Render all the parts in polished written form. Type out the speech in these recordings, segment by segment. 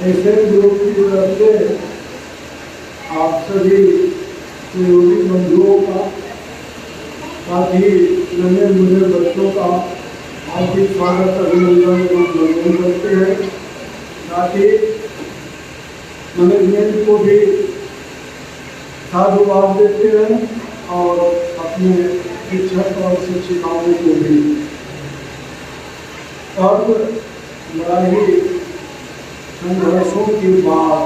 ऐसे लोग की तरफ से आप सभी सहयोगी बंधुओं का, साथ ही नन्हे मुझे बच्चों का हार्दिक स्वागत अभिनंदन एवं वंदन करते हैं। साथ ही मैनेजमेंट को भी साधुवाद देते हैं और अपने शिक्षक और शिक्षिकाओं को भी। अब बड़ा ही संघर्षों के बाद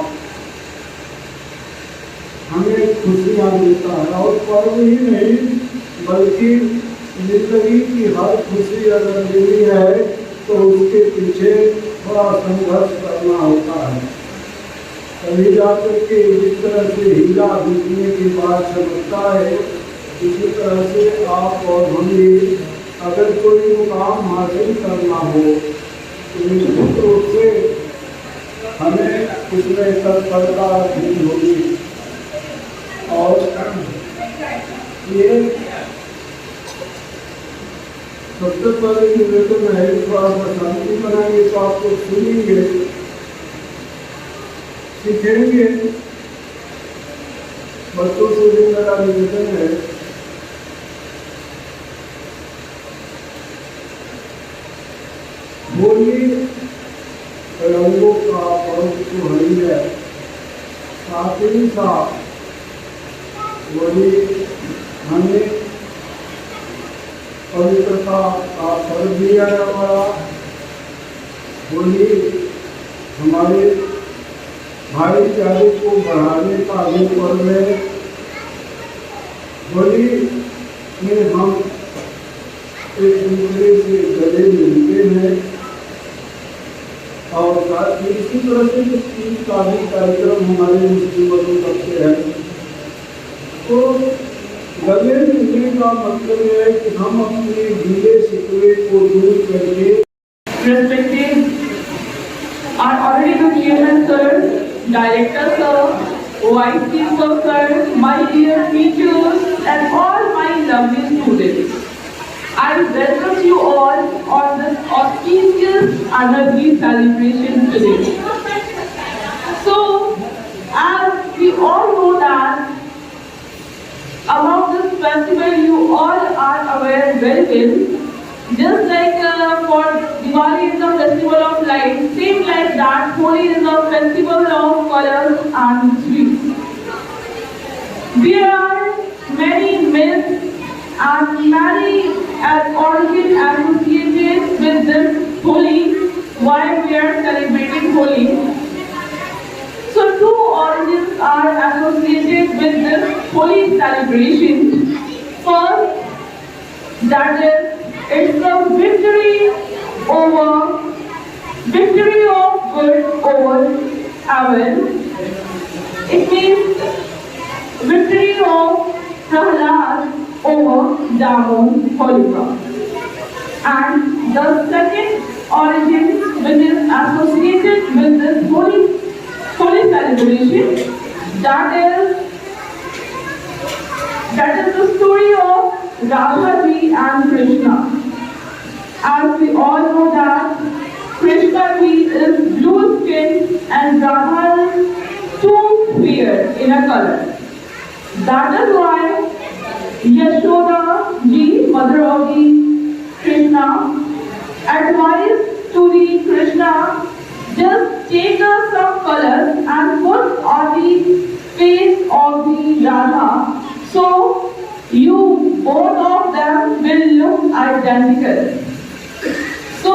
हमें खुशियाँ देता है, और पर्व ही नहीं बल्कि जिंदगी की हर खुशी अगर मिली है तो उसके पीछे बड़ा संघर्ष करना होता है, तभी जाकर के जिस तरह से हीरा दिखने के बाद चमकता है, इसी तरह से आप और हम भी अगर कोई मुकाम हासिल करना हो तो निश्चित रूप से हमें उसमें तत्परता रखनी होगी। और ये सबसे पहले निवेदन है, थोड़ा सा शांति बनाएंगे तो आपको सुनेंगे, सीखेंगे। बच्चों से भी मेरा निवेदन है, होली रंगों का पर्व तो है ही है, साथ ही साथ होली हमें पवित्रता का पर्व भी है हमारा। होली हमारे भाईचारे को बढ़ाने का भी पर्व है। होली में हम एक दूसरे से गले मिलते हैं और साथ ही इसी तरह से ईद का भी कार्यक्रम हमारे मुस्लिमों करते हैं। तो गले मिलने का मतलब है कि हम अपने गीले शिकवे को दूर करके Respected our honorable chairman sir, director sir, vice principal sir, my dear teachers and all my lovely students. I welcome you all on this auspicious Anargi celebration today. So, as we all know that about this festival you all are aware very well. Just like for Diwali is the festival of light, same like that Holi is the festival of colors and sweets. There are many myths and many origins associated with this Holi, why we are celebrating Holi. So two origins are associated with this Holi celebration. First, that is, it's the victory of good over evil. It means victory of Prahlad over Damu Holika. And the second origin which is associated with this Holi celebration, that is the story of Radha-ji and Krishna. As we all know that Krishna-ji is blue skin and Radha is too fair in a color. That is why Yashoda-ji, mother of the Krishna, advised to the Krishna, just take some colors and put on the face of the Radha, so you both of them will look identical. So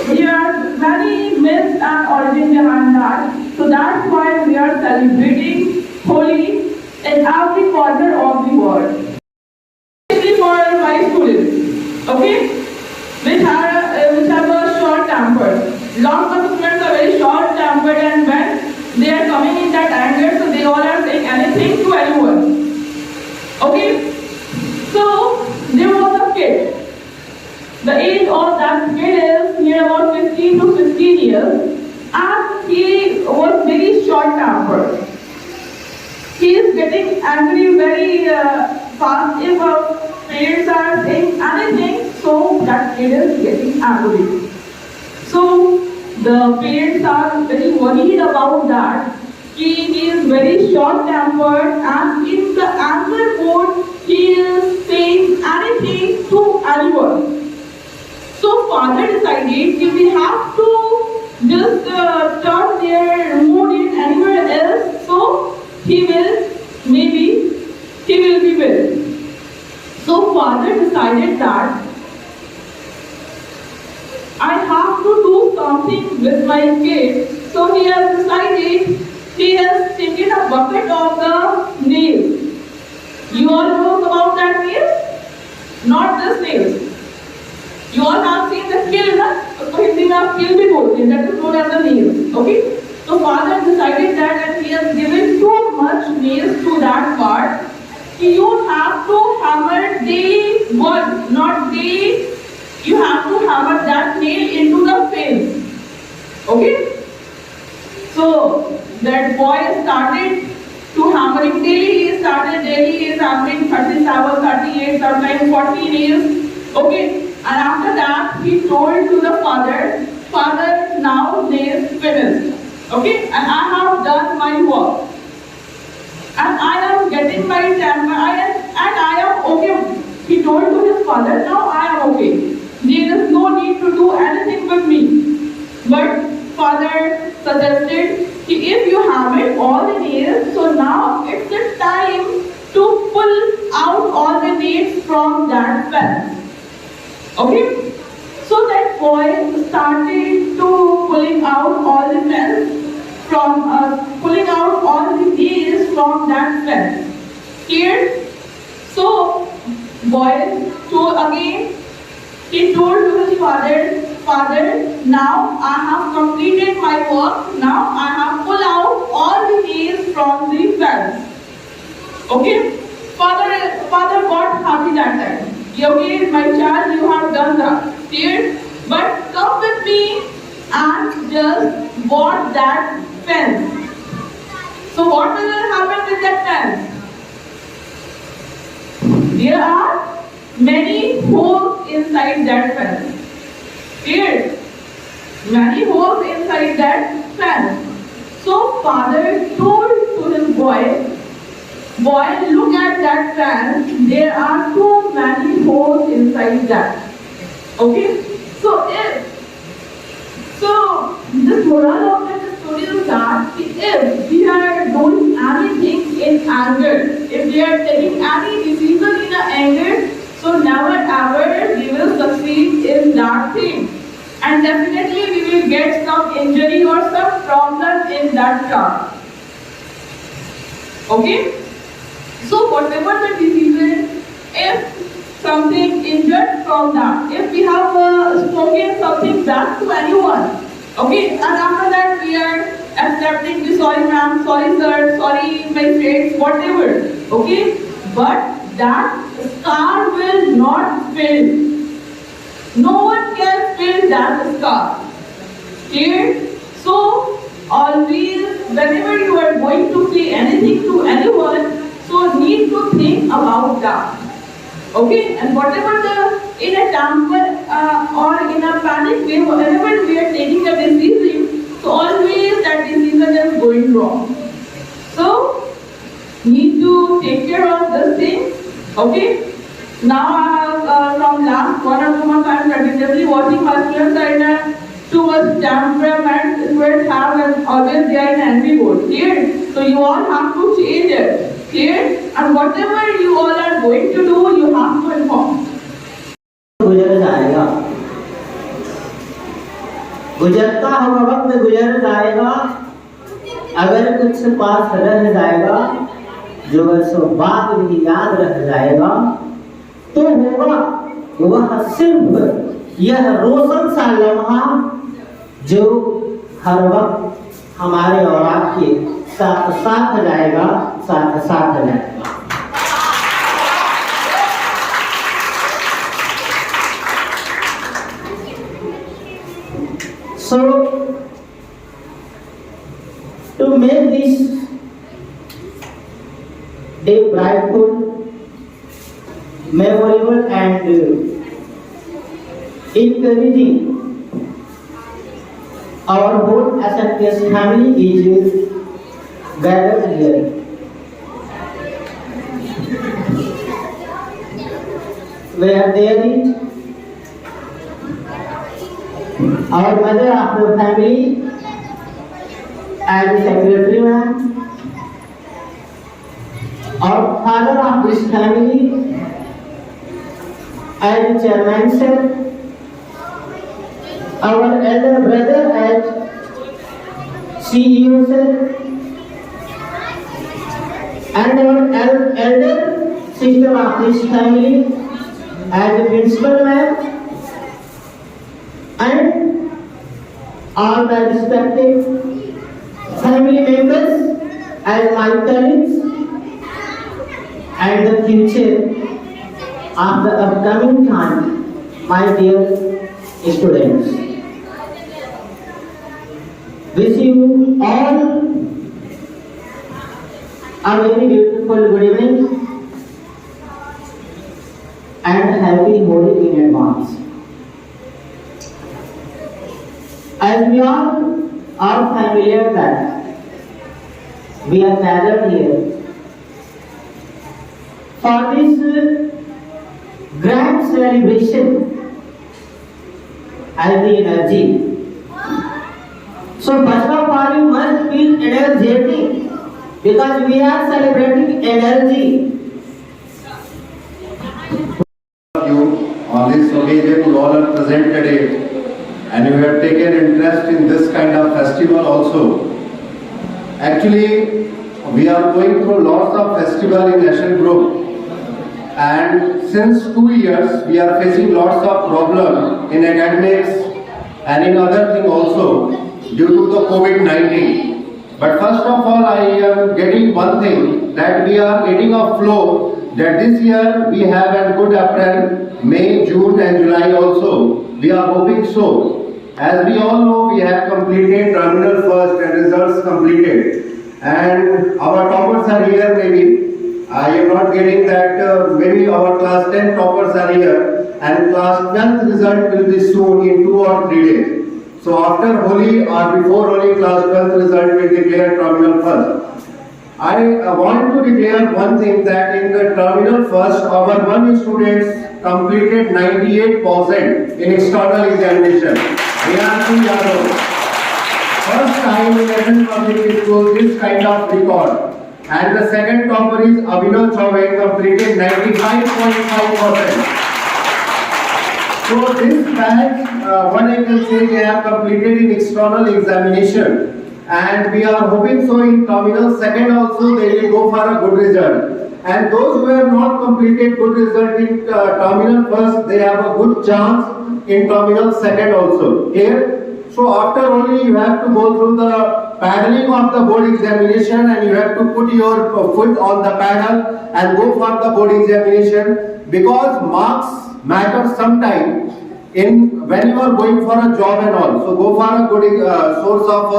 there are many myths and origins behind that. So that's why we are celebrating Holi in every corner of the world. Especially for my students, okay, which have a short temper. Lot of students are very short tempered, and when they are coming in that anger, so they all are saying anything to anyone. Okay, so there was a kid. The age of that kid is near about 15 to 16 years, and he was very short tempered. He is getting angry very fast if parents are saying anything. so that kid is getting angry. So the parents are very worried about that. He is very short-tempered and in the anger mode, he is saying anything to anyone. So father decided if we have to just turn their mood in anywhere else, so he will be well. So father decided that I have to do something with my kid. So he has decided he has taken a bucket of the nails. You all know about that nails? Not the nails. You all have seen the kill, na? उसको हिंदी में आप kill भी बोलते हैं. That is known as the nails. Okay? So father decided that and he has given too much nails to that part. You have to hammer daily one, not daily. You have to hammer that nail into the fence. Okay? So that boy started to hammering daily. He started daily. He is hammering 37, 38, sometimes 40 nails. Okay? And after that, he told to the father, Father, now nails finished. Okay? And I have done my work. And I am getting my temper. I am okay. He told to his father, now I am okay. There is no need to do anything with me. But father suggested, if you hammered all the nails, so now it's the time to pull out all the nails from that fence. Okay? So that boy started to pulling out all the fence from pulling out all the nails from that fence. Here, so boy told again. He told to his father, Father, now I have completed my work. Now I have pulled out all the nails from the fence. Okay? Father got happy that time. Okay, my child, you have done that. Here, but come with me and just watch that fence. So what will happen with that fence? There are many holes inside that fence. Here, many holes inside that fence. So father told to his boy, look at that fence. There are too many holes inside that. Okay? So this moral of the story is that if we are doing anything in anger, if we are taking any decision in anger, so never ever we will succeed in that thing. And definitely we will get some injury or some problem in that job. Okay? So whatever the decision, if something injured from that, if we have spoken something back to anyone, okay, and after that we are accepting the sorry ma'am, sorry sir, sorry my friends, whatever, okay, but that scar will not fill. No one can fill that scar. Clear? So always, whenever you are going to say anything to anyone, so need to think about that. Okay? And whatever in a temper or in a panic way, whenever we are taking a decision, so always that decision is going wrong. So need to take care of this thing. Okay? Now I have from last 1 or 2 months I am continuously watching my students are too much temperament, students have and always they are in envy mode. Clear? So you all have to change it. Clear? And whatever you all are going to do, you have to inform. गुजर जाएगा, गुजरता हुआ वक्त गुजर जाएगा, अगर कुछ पास रह जाएगा, जो वर्षों बाद भी याद रह जाएगा, तो होगा वह सिर्फ यह रोशन सा लम्हा जो हर वक्त हमारे और आपके साथ साथ जाएगा, साथ साथ जाएगा। So, to make this day brightful, memorable and encouraging our whole SNPS family is gathered here. Where there is our mother of the family and secretary man, our father of this family and chairman sir, our elder brother as CEO sir, and our elder sister of this family as a principal man, and all the respected family members as my colleagues, and the future of the upcoming time, my dear students. Wish you all a very beautiful good evening and happy Holi in advance. As we all are familiar that we are gathered here for this grand celebration as the energy. So first of all you must feel energetic because we are celebrating energy. You on this occasion you all are present today and you have taken interest in this kind of festival also. Actually, we are going through lots of festival in National Group, and since 2 years we are facing lots of problem in academics and in other things also due to the COVID-19. But first of all, I am getting one thing, that we are getting a flow that this year we have a good April, May, June and July also. We are hoping so. As we all know, we have completed terminal first and results completed. And our toppers are here maybe. I am not getting that maybe our class 10 toppers are here and class 12th result will be soon in 2 or 3 days. So after Holi or before Holi, class 12th result will declare terminal first. I want to declare one thing, that in the terminal first, our one students completed 98% in external examination. Riyanshi Yadav. First time in National Public School this kind of record. And the second topper is Abhinav Chauvin, completed 95.5%. So this batch, what I can say, they have completed in external examination. And we are hoping so in terminal second also they will go for a good result. And those who have not completed good result in terminal first, they have a good chance in terminal second also. Here, so after only you have to go through the paddling of the board examination and you have to put your foot on the paddle and go for the board examination, because marks matter sometime in when you are going for a job and all. So go for a good source of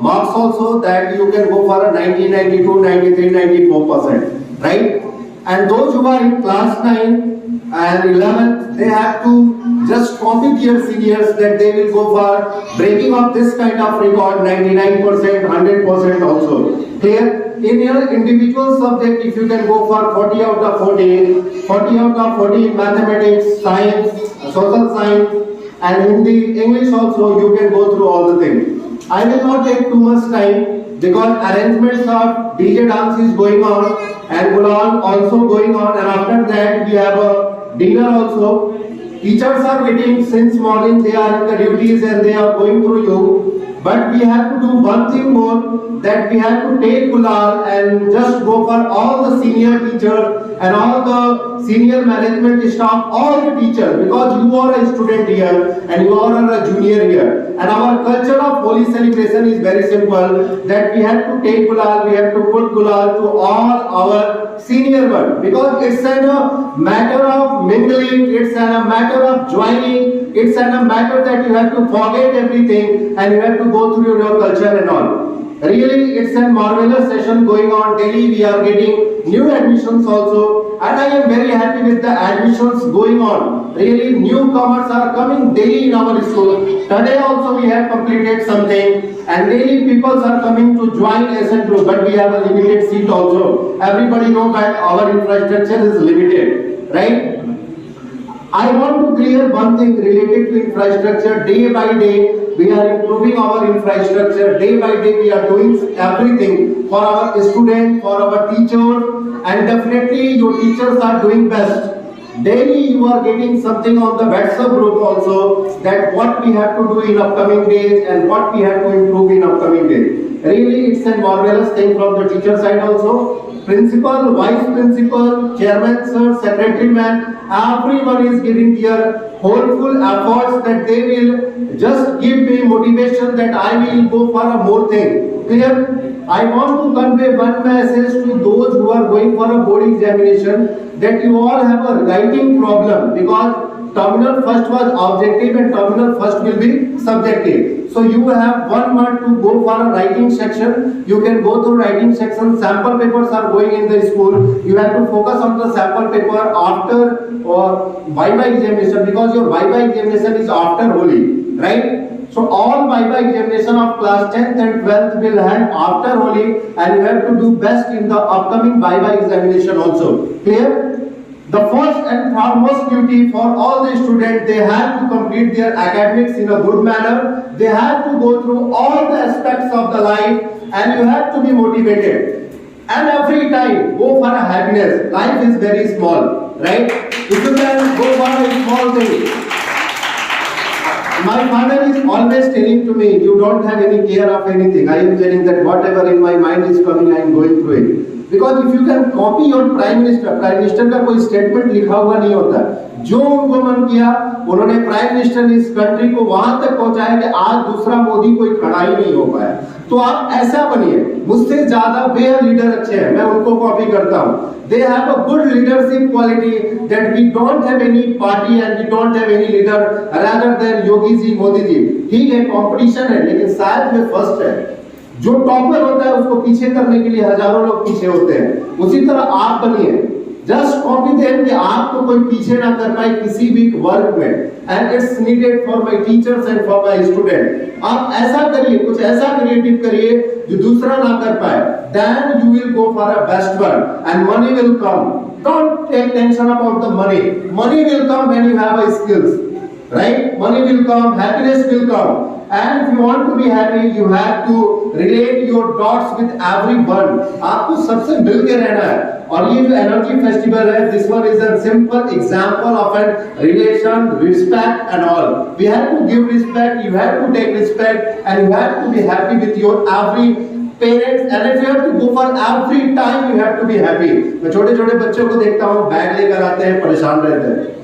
marks also, that you can go for a 90, 92, 93, 94%, right? And those who are in class 9 and 11th, they have to just copy their seniors, that they will go for breaking of this kind of record, 99%, 100% also. Clear? In your individual subject, if you can go for 40 out of 40, 40 out of 40 in mathematics, science, social science and Hindi, English also, you can go through all the things. I will not take too much time because arrangements of DJ dance is going on and Gulal also going on, and after that we have a dinner also. Teachers are waiting since morning, they are in the duties and they are going through you. But we have to do one thing more, that we have to take Gulal and just go for all the senior teachers and all the senior management staff, all the teachers, because you are a student here and you are a junior here. And our culture of Holi celebration is very simple, that we have to take Gulal, we have to put Gulal to all our senior one, because it's a matter of mingling, it's a matter of joining, it's a matter that you have to forget everything and you have to go through your culture and all. Really, it's a marvelous session going on. Daily we are getting new admissions also, and I am very happy with the admissions going on. Really, newcomers are coming daily in our school. Today also we have completed something, and daily people are coming to join SN group, but we have a limited seat also. Everybody knows that our infrastructure is limited, right? I want to clear one thing related to infrastructure. Day by day, we are improving our infrastructure. Day by day, we are doing everything for our students, for our teachers, and definitely your teachers are doing best. Daily, you are getting something on the WhatsApp group also, that what we have to do in upcoming days and what we have to improve in upcoming days. Really, it's a marvelous thing from the teacher side also. Principal, vice principal, chairman sir, secretary man, everyone is giving their wholeful efforts that they will just give me motivation that I will go for a more thing. Clear? I want to convey one message to those who are going for a board examination, that you all have a writing problem, because terminal first was objective and terminal first will be subjective. So you have 1 month to go for a writing section. You can go through writing section. Sample papers are going in the school. You have to focus on the sample paper after or Viva examination, because your Viva examination is after Holi, right? So all Viva examination of class 10th and 12th will have after Holi, and you have to do best in the upcoming Viva examination also. Clear? The first and foremost duty for all the students, they have to complete their academics in a good manner. They have to go through all the aspects of the life, and you have to be motivated. And every time, go for a happiness. Life is very small, right? If you can go for a small thing. My father is always telling to me, you don't have any care of anything. I am telling that whatever in my mind is coming, I am going through it. Because if you can copy your prime minister का कोई statement लिखा हुआ नहीं होता. जो उनको मन किया, उन्होंने प्राइम मिनिस्टर इस कंट्री को वहां तक पहुंचाया कि आज दूसरा मोदी कोई खड़ा ही नहीं हो पाया. तो आप ऐसा बनिए. मुझसे ज्यादा बेहद लीडर अच्छे हैं, मैं उनको कॉपी करता हूँ. They have a good leadership quality that we don't have any party and we don't have any leader rather than Yogi ji, Modi जी. ठीक है, कंपटीशन है, लेकिन शायद में फर्स्ट है. जो टॉपर होता है उसको पीछे करने के लिए हजारों लोग पीछे होते हैं. उसी तरह आप बनिए. जस्ट कॉपी दें कि आपको कोई पीछे ना कर पाए किसी भी वर्क में. And it's needed for my teachers and for my student. आप ऐसा करिए, कुछ ऐसा क्रिएटिव करिए जो दूसरा ना कर पाए. Then you will go for a best one and money will come. Don't take tension about the money. Money will come when you have a skills. Right? Money will come, happiness will come. And if you want to be happy, you have to relate your dots with everyone. आपको सबसे मिल के रहना है. और ये जो energy festival है, this one is a simple example of a relation, respect and all. We have to give respect, you have to take respect, and you have to be happy with your every parents. And if you have to go for every time, you have to be happy. मैं छोटे छोटे बच्चों को देखता हूँ, bag लेकर आते हैं, परेशान रहते हैं.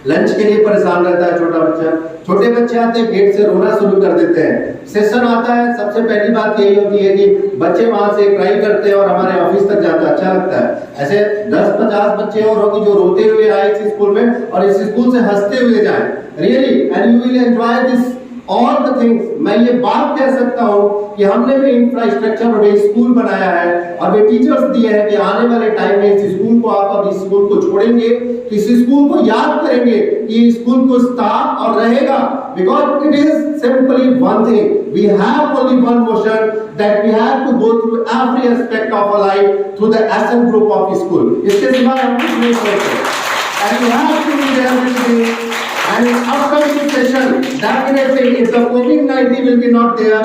लंच के लिए परेशान रहता है छोटा बच्चा. छोटे बच्चे आते हैं, गेट से रोना शुरू कर देते हैं. सेशन आता है, सबसे पहली बात यही होती है कि बच्चे वहां से क्राई करते हैं और हमारे ऑफिस तक जाता है. अच्छा लगता है. ऐसे 10-50 बच्चे और होंगे जो रोते हुए आए इस स्कूल में और इस स्कूल से हंसते हुए जाए. Really, and you will enjoy this all the things. मैं ये बात कह सकता हूँ कि हमने भी इंफ्रास्ट्रक्चर और स्कूल बनाया है और वे टीचर्स दिए हैं कि आने वाले टाइम में इस स्कूल को आप अब इस स्कूल को छोड़ेंगे, इस स्कूल को याद करेंगे कि स्कूल को स्टाफ और रहेगा. Because it is simply one thing. We have only one motion that we have to go through every aspect of our life through the SN group of school. इसके सिवा हम कुछ नहीं कर सकते. And you have to be there with me. And in upcoming session, definitely if the COVID-19 will be not there,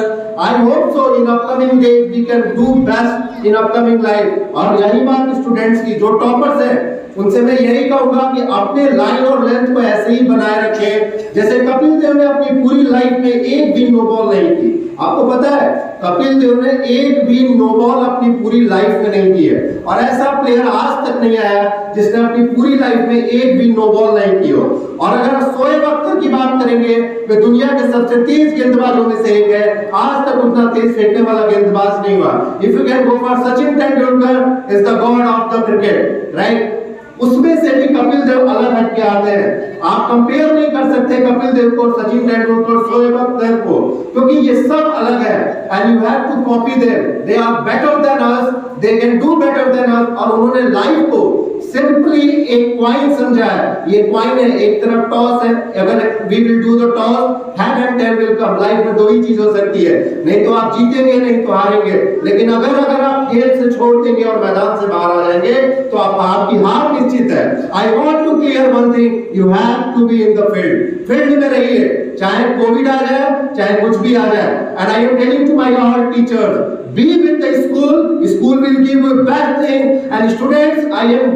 I hope so in upcoming days we can do best in upcoming life. और यही बात students की जो toppers हैं उनसे मैं यही कहूंगा कि अपने लाइन और लेंथ को ऐसे ही बनाए रखें जैसे कपिल देव ने अपनी पूरी लाइफ में एक भी नो बॉल नहीं की. आपको पता है कपिल देव ने एक भी नो बॉल अपनी पूरी लाइफ में नहीं की है. और ऐसा प्लेयर आज तक नहीं आया जिसने अपनी पूरी लाइफ में एक भी नो बॉल नहीं की हो. और अगर शोएब अख्तर की बात करेंगे वे दुनिया के सबसे तेज गेंदबाजों में से एक है. आज तक उतना तेज फेंकने वाला गेंदबाज नहीं हुआ. If you can go for Sachin Tendulkar is the God of the cricket, right? उसमें से भी कपिल देव अलग हट के आते हैं। आप कंपेयर नहीं कर सकते कपिल देव को, सचिन तेंदुलकर, शोएब अख्तर को, क्योंकि ये सब अलग है। And you have to copy them, they are better than us, they can do better than us. और उन्होंने लाइफ को सिंपली एक क्वाइन समझा है। ये क्वाइन है, एक तरफ टॉस है, अगर we will do the toss, hand and tail will come. Life में दो ही चीज हो सकती है, नहीं तो आप जीतेंगे नहीं तो हारेंगे। लेकिन अगर आप खेल से छोड़ देंगे और मैदान से बाहर आ जाएंगे तो आपकी हार निश्चित है। I want to clear one thing, you have to be in the field. Field में रहिए, चाहे कोविड आ जाए, चाहे कुछ भी आ जाए। And I am telling to my all teachers, be with the school will give you best thing। and students, I am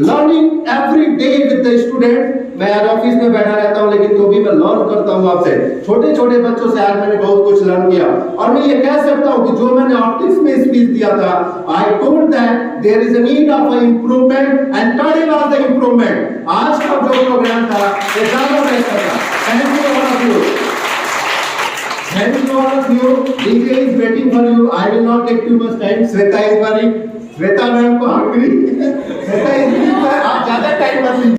learning every day with the students। मैं आज ऑफिस में बैठा रहता हूं लेकिन तो भी मैं लर्न करता हूं आपसे। छोटे छोटे बच्चों से आज मैंने बहुत कुछ लर्न किया और मैं ये कह सकता हूं कि जो मैंने ऑप्टिक्स में स्पीच दिया था, I told that there is a need of a improvement and today was the improvement. आज का जो प्रोग्राम था ये ज्यादा बेहतर था। Thank you all of you. Thank you all of you. DJ is waiting for you. I will not take too much time. Sweta is worried. Sweta ma'am को hungry. Sweta is आप ज्यादा time मत लीजिए।